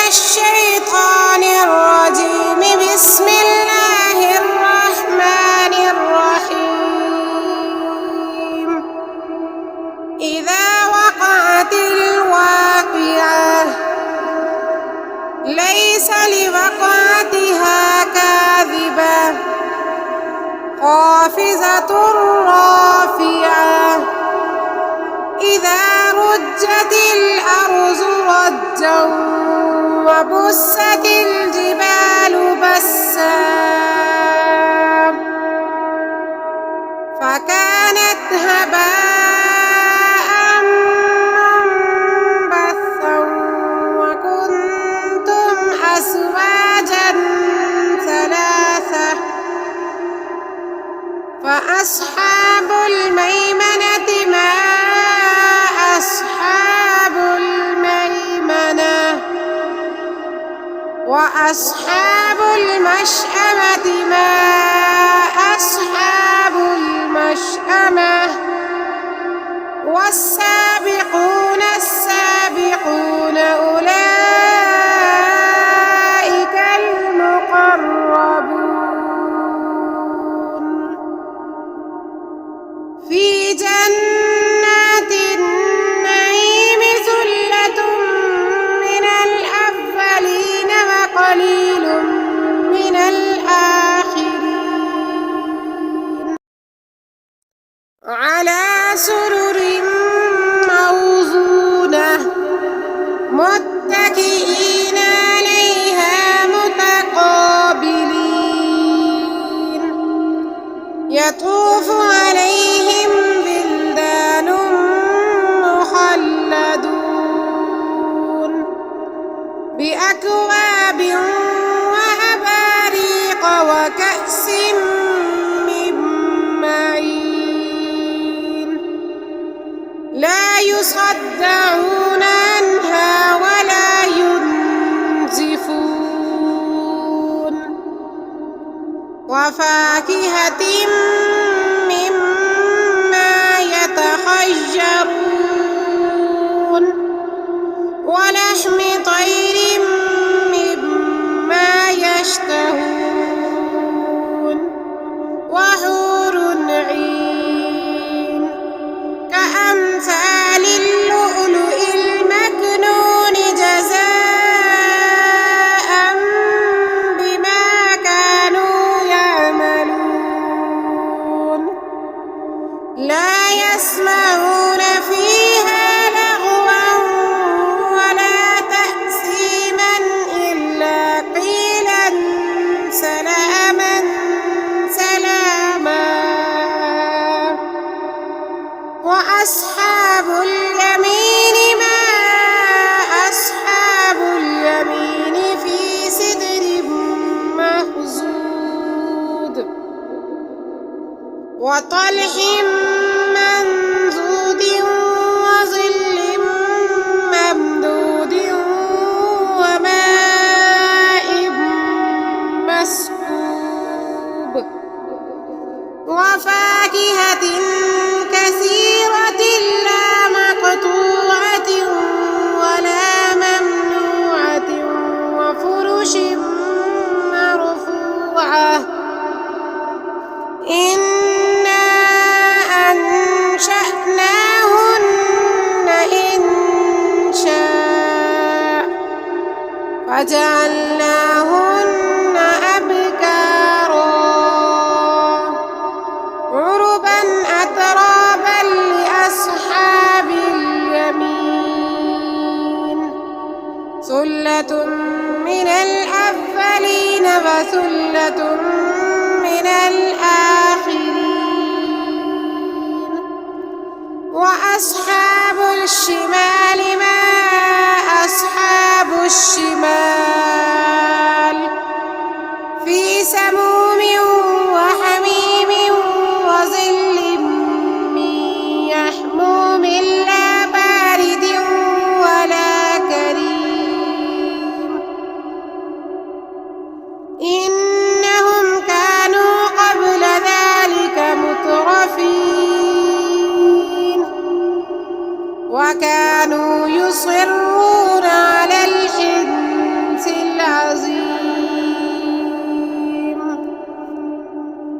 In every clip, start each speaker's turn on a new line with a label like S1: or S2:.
S1: الشيطان الرجيم. بسم الله الرحمن الرحيم. إذا وقعت الواقعة ليس لوقعتها كاذبة خافضة رافعة. إذا رجت الأرض رجا وبست الجبال بسا فكانت هباء منبثا وكنتم أزواجا ثلاثة. فأصحاب الميمنة ما أصحاب الميمنة. وأصحاب المشأمة ما أصحاب المشأمة. والسابقون السابقون أولئك المقربون في جنات النعيم. ثلة من الأولين وقليل من الآخرين. على سرر موضونة متكئين عليها متقابلين. يطوف عليهم بلدان مخلدون بأكواب وأباريق وكأس من معين. لا يصدعون عنها ولا ينزفون. وفاكهة مما يتخيرون. ولحم طير مما يشتهون. وحور عين كأمثال اللؤلؤ المكنون جزاء بما كانوا يعملون. لا يسمعون فيها لغوا ولا تأثيما إلا قيلا سلاما سلاما. وأصحاب اليمين ما أصحاب اليمين في سدر مخضود وطلح منضود وظل ممدود وماء مسكوب. وفاكهة كثيرة لا مقطوعة ولا ممنوعة. وفرش مرفوعة. إنا أنشأناهن إنشاء فجعلناهن أبكارا عربا أترابا لأصحاب اليمين. ثلة من الأولين وثلة من الآخرين. وأصحاب الشمال ما أصحاب الشمال. في سموم وحميم وظل من يحموم لا بارد ولا كريم. إنهم كانوا قبل ذلك مترفين وكانوا يصرون على الحنث العظيم.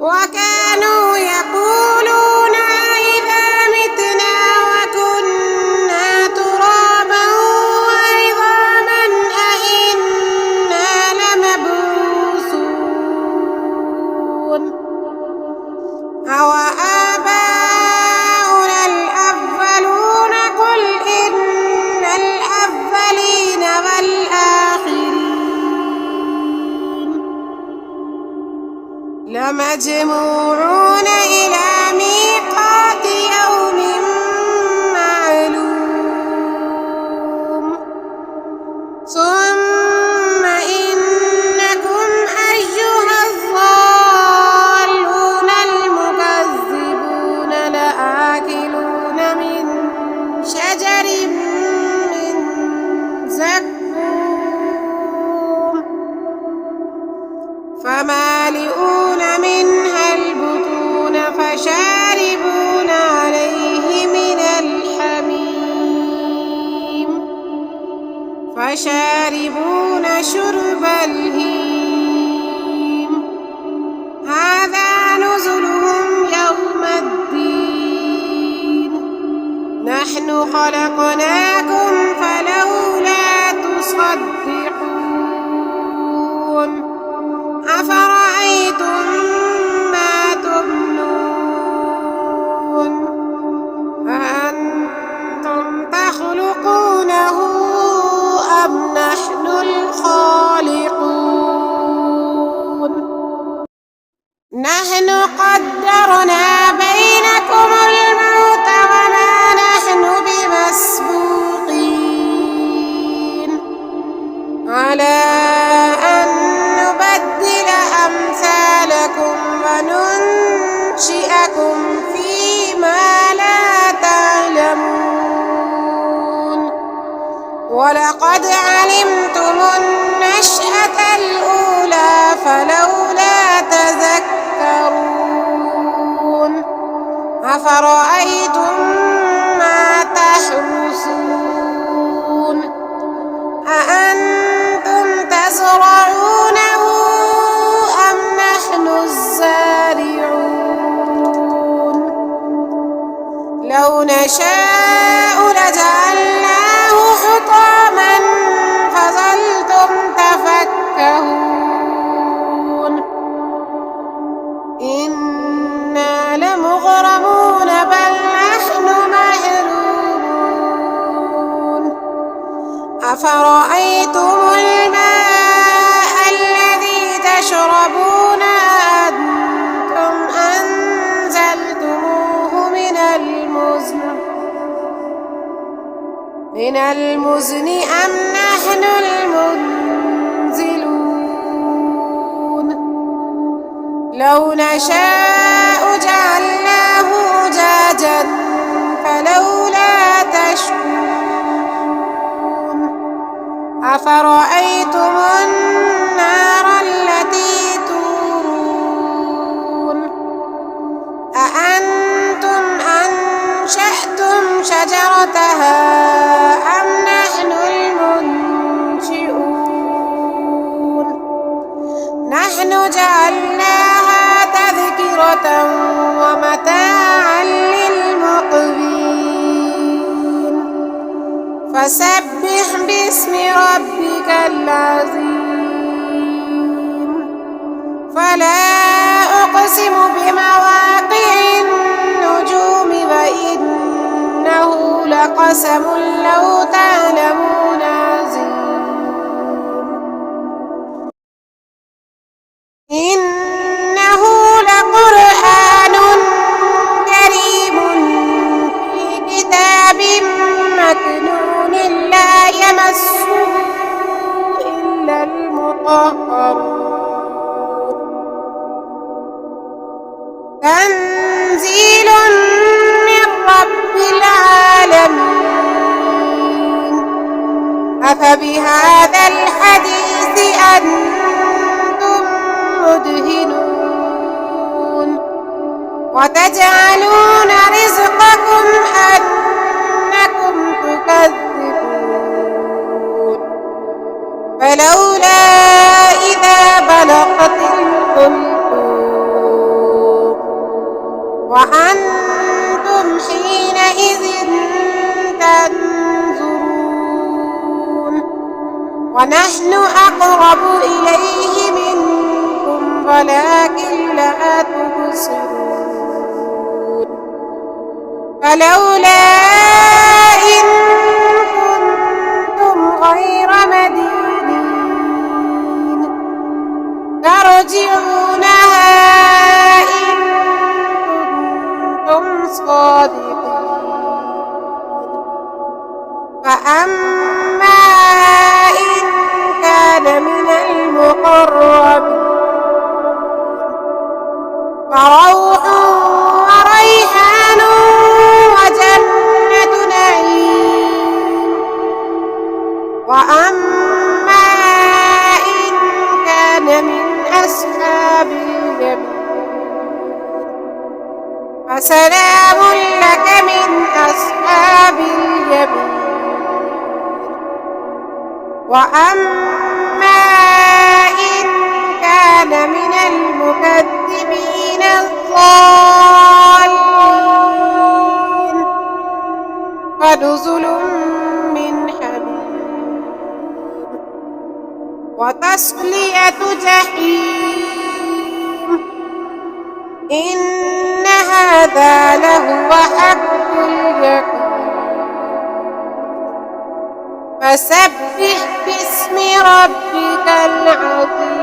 S1: وكانوا يقولون أئذا متنا وكنا ترابا وعظاما أئنا لمبعوثون أو آباؤنا الأولون قل إن الأولين والآخرين لمجموعون إلى ميقات يوم معلوم ثم إنكم أيها الضالون المكذبون لآكلون من شجر من زقوم فمالئون منها البطون فشاربون عليه من الحميم فشاربون شرب الهيم هذا نزلهم يوم الدين نحن خلقناكم فلولا تصدقون أفرأيتم ما تمنون أأنتم تخلقونه أم نحن الخالقون نحن قدرنا بينكم الموت وما نحن بمسبوقين على أن نبدل أمثالكم وننشئكم فيما لا تعلمون ولقد علمتم النشأة الأولى فلولا تذكرون أفرأيتم ما تحرثون أأنتم تزرعونه أم نحن الزارعون لو نشاء لجعلناه حطاما فظلتم تفكهون إنا لمغرمون بل نحن محرومون أفرأيتم الماء الذي تشربون أأنتم أنزلتموه من المزن أم نحن المنزلون لو نشاء جعلناه أجاجا فلولا تشكرون أفرأيتم النار التي تورون أأنتم أنشأتم شجرتها أم نحن المنشئون نحن جعلناها تذكرة ومتاعا للمقوين فسبح باسم ربك العظيم فلا أقسم بمواقع النجوم وإنه لقسم لو تعلمون عظيم إنه لقرآن كريم في كتاب مكنون لا يمسه إلا المطهرون تنزيل من رب العالمين أفبهذا الحديث أنتم مدهنون وتجعلون رزقكم أنكم تكذبون فلولا الحلقوم وأنتم حينئذ تنظرون ونحن أقرب إليه منكم ولكن لا تبصرون فلولا إن كنتم غير مدينين ترجعونها إن كنتم صادقين فأما إن كان من المقربين فروح وريحان وجنة نعيم وأما إن كان من أصحاب اليمين فسلام لك من أصحاب اليمين وأما إن كان من المكذبين الضالين فنزل من حميم وتصلية جحيم إن هذا لهو حق اليقين فسبح باسم ربك العظيم